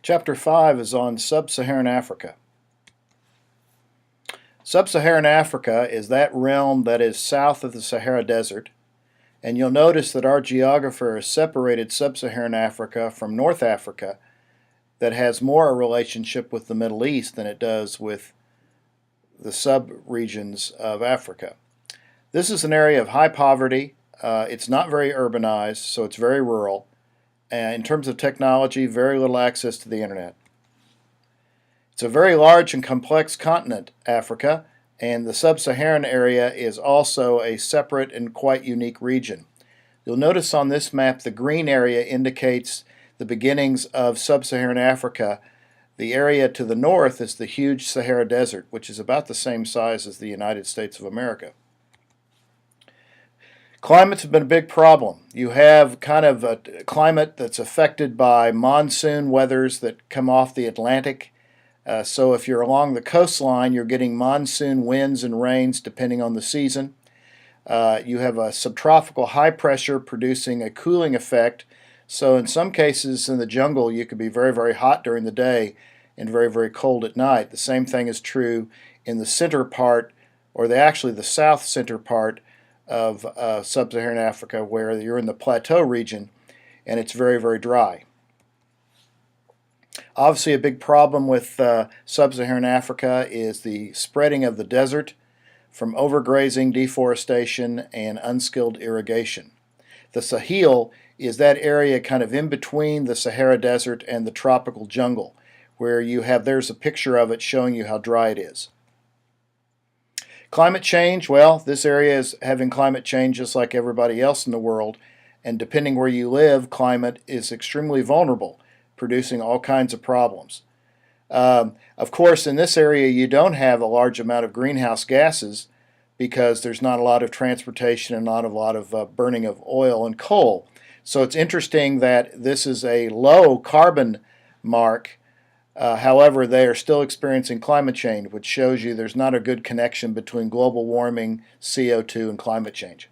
Chapter 5 is on Sub-Saharan Africa. Sub-Saharan Africa is that realm that is south of the Sahara Desert, and you'll notice that our geographer has separated Sub-Saharan Africa from North Africa that has more a relationship with the Middle East than it does with the sub-regions of Africa. This is an area of high poverty. It's not very urbanized, so it's very rural. In terms of technology, very little access to the internet. It's a very large and complex continent, Africa, and the sub-Saharan area is also a separate and quite unique region. You'll notice on this map the green area indicates the beginnings of sub-Saharan Africa. The area to the north is the huge Sahara Desert, which is about the same size as the United States of America. Climates have been a big problem. You have kind of a climate that's affected by monsoon weathers that come off the Atlantic. So if you're along the coastline, you're getting monsoon winds and rains depending on the season. You have a subtropical high pressure producing a cooling effect. So in some cases in the jungle, you could be very, very hot during the day and very, very cold at night. The same thing is true in the center part, or actually the south center part of sub-Saharan Africa, where you're in the plateau region and it's very, very dry. Obviously, a big problem with sub-Saharan Africa is the spreading of the desert from overgrazing, deforestation, and unskilled irrigation. The Sahel is that area kind of in between the Sahara Desert and the tropical jungle, where there's a picture of it showing you how dry it is. Climate change, well, this area is having climate change just like everybody else in the world, and depending where you live, climate is extremely vulnerable, producing all kinds of problems. Of course, in this area you don't have a large amount of greenhouse gases because there's not a lot of transportation and not a lot of burning of oil and coal. So it's interesting that this is a low carbon mark. However, they are still experiencing climate change, which shows you there's not a good connection between global warming, CO2, and climate change.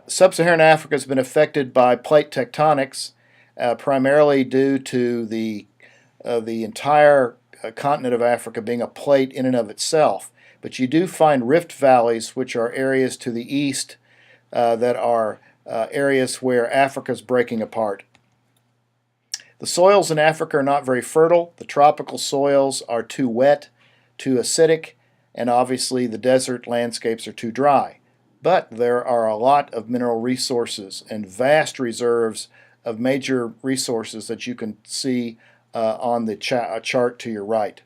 Sub-Saharan Africa has been affected by plate tectonics, primarily due to the entire continent of Africa being a plate in and of itself. But you do find rift valleys, which are areas to the east that are areas where Africa is breaking apart. The soils in Africa are not very fertile. The tropical soils are too wet, too acidic, and obviously the desert landscapes are too dry. But there are a lot of mineral resources and vast reserves of major resources that you can see on the chart to your right.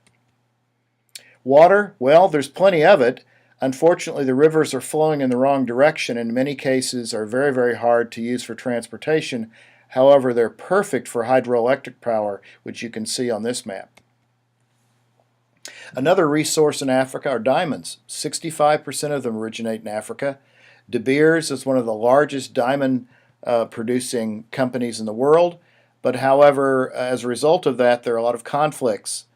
Water, well, there's plenty of it. Unfortunately, the rivers are flowing in the wrong direction and in many cases are very, very hard to use for transportation. However, they're perfect for hydroelectric power, which you can see on this map. Another resource in Africa are diamonds. 65% of them originate in Africa. De Beers is one of the largest diamond producing companies in the world, but however, as a result of that, there are a lot of conflicts.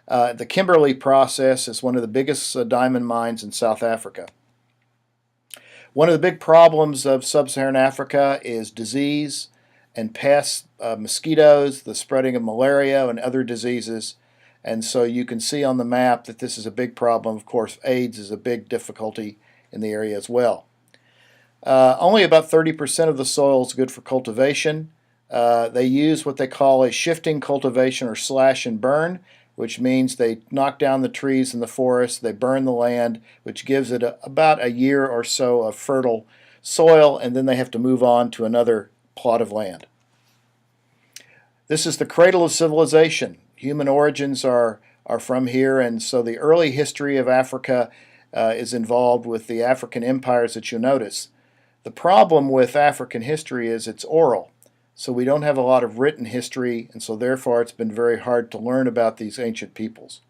The Kimberley process is one of the biggest diamond mines in South Africa. One of the big problems of sub-Saharan Africa is disease and pests, mosquitoes, the spreading of malaria and other diseases. And so you can see on the map that this is a big problem. Of course, AIDS is a big difficulty in the area as well. Only about 30% of the soil is good for cultivation. They use what they call a shifting cultivation or slash and burn, which means they knock down the trees in the forest, they burn the land, which gives it about a year or so of fertile soil, and then they have to move on to another plot of land. This is the cradle of civilization. Human origins are from here, and so the early history of Africa is involved with the African empires that you notice. The problem with African history is it's oral, so we don't have a lot of written history, and so therefore it's been very hard to learn about these ancient peoples.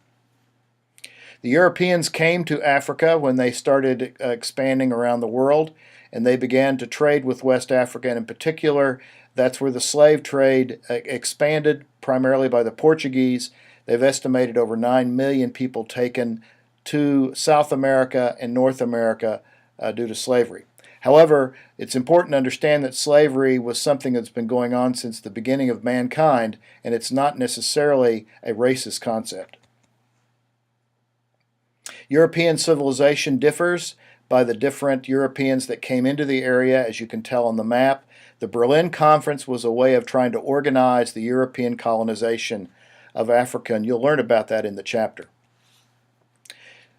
The Europeans came to Africa when they started expanding around the world, and they began to trade with West Africa, and in particular, that's where the slave trade expanded, primarily by the Portuguese. They've estimated over 9 million people taken to South America and North America due to slavery. However, it's important to understand that slavery was something that's been going on since the beginning of mankind, and it's not necessarily a racist concept. European civilization differs by the different Europeans that came into the area, as you can tell on the map. The Berlin Conference was a way of trying to organize the European colonization of Africa, and you'll learn about that in the chapter.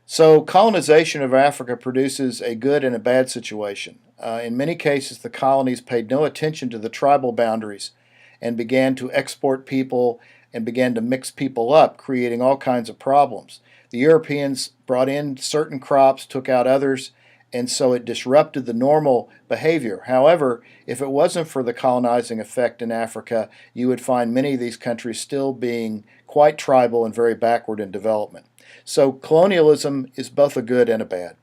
So colonization of Africa produces a good and a bad situation. In many cases, the colonies paid no attention to the tribal boundaries and began to export people and began to mix people up, creating all kinds of problems. The Europeans brought in certain crops, took out others, and so it disrupted the normal behavior. However, if it wasn't for the colonizing effect in Africa, you would find many of these countries still being quite tribal and very backward in development. So colonialism is both a good and a bad.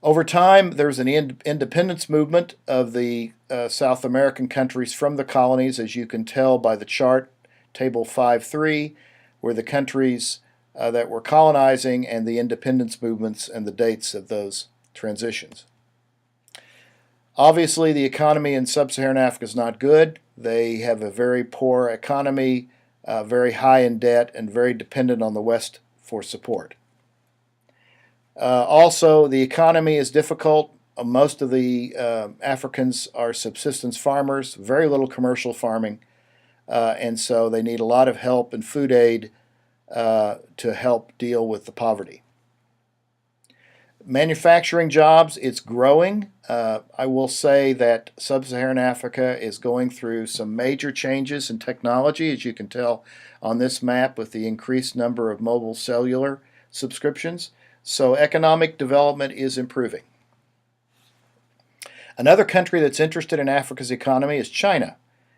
Over time, there's an independence movement of the South American countries from the colonies, as you can tell by the chart, table 5.3, where the countries that were colonizing and the independence movements and the dates of those transitions. Obviously, the economy in sub-Saharan Africa is not good. They have a very poor economy, very high in debt, and very dependent on the West for support. Also, the economy is difficult. Most of the Africans are subsistence farmers, very little commercial farming, and so they need a lot of help and food aid to help deal with the poverty. Manufacturing jobs, it's growing. I will say that sub-Saharan Africa is going through some major changes in technology, as you can tell on this map with the increased number of mobile cellular subscriptions. So economic development is improving. Another country that's interested in Africa's economy is China,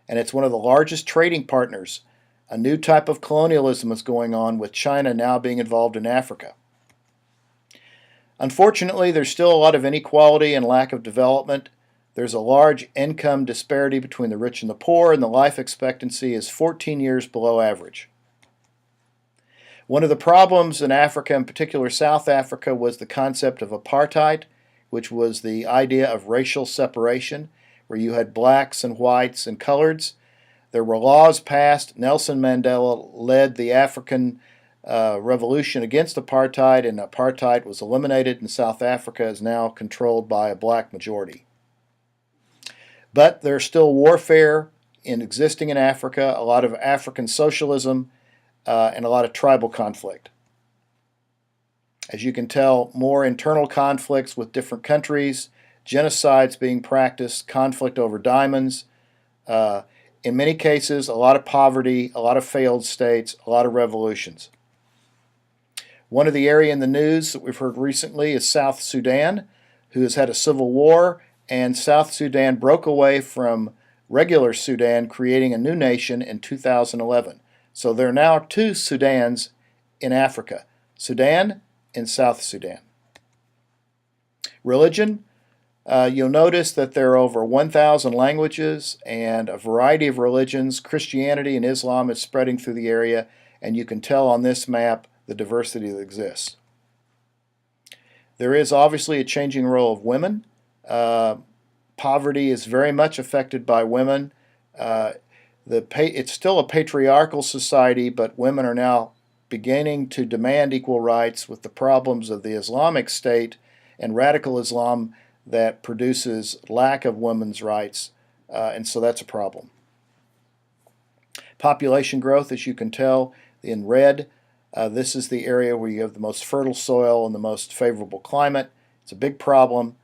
and it's one of the largest trading partners. A new type of colonialism is going on, with China now being involved in Africa. Unfortunately, there's still a lot of inequality and lack of development. There's a large income disparity between the rich and the poor, and the life expectancy is 14 years below average. One of the problems in Africa, in particular South Africa, was the concept of apartheid, which was the idea of racial separation, where you had blacks and whites and coloreds. There were laws passed. Nelson Mandela led the African revolution against apartheid, and apartheid was eliminated, and South Africa is now controlled by a black majority. But there's still warfare existing in Africa, a lot of African socialism, and a lot of tribal conflict. As you can tell, more internal conflicts with different countries, genocides being practiced, conflict over diamonds. In many cases, a lot of poverty, a lot of failed states, a lot of revolutions. One of the areas in the news that we've heard recently is South Sudan, who has had a civil war, and South Sudan broke away from regular Sudan, creating a new nation in 2011. So there are now two Sudans in Africa, Sudan and South Sudan. Religion, you'll notice that there are over 1,000 languages and a variety of religions. Christianity and Islam is spreading through the area, and you can tell on this map the diversity that exists. There is obviously a changing role of women. Poverty is very much affected by women. It's still a patriarchal society, but women are now beginning to demand equal rights with the problems of the Islamic State and radical Islam that produces lack of women's rights, and so that's a problem. Population growth, as you can tell in red, this is the area where you have the most fertile soil and the most favorable climate. It's a big problem,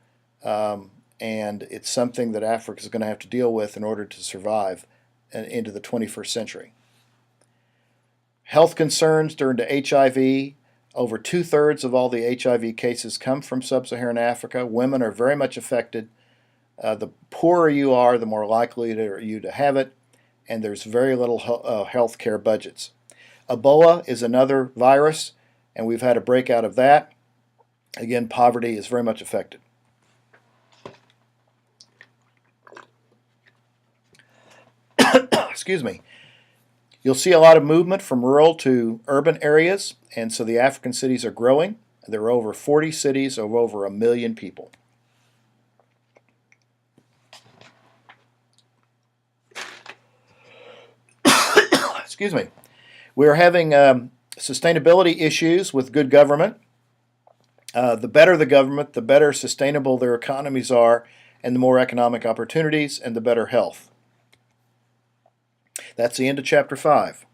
and it's something that Africa is going to have to deal with in order to survive into the 21st century. Health concerns during the HIV. Over 2/3 of all the HIV cases come from sub-Saharan Africa. Women are very much affected. The poorer you are, the more likely are you to have it, and there's very little health care budgets. Ebola is another virus, and we've had a breakout of that. Again, poverty is very much affected. Excuse me. You'll see a lot of movement from rural to urban areas, and so the African cities are growing. There are over 40 cities of over 1 million people. excuse me. We are having sustainability issues with good government. The better the government, the better sustainable their economies are, and the more economic opportunities, and the better health. That's the end of Chapter 5.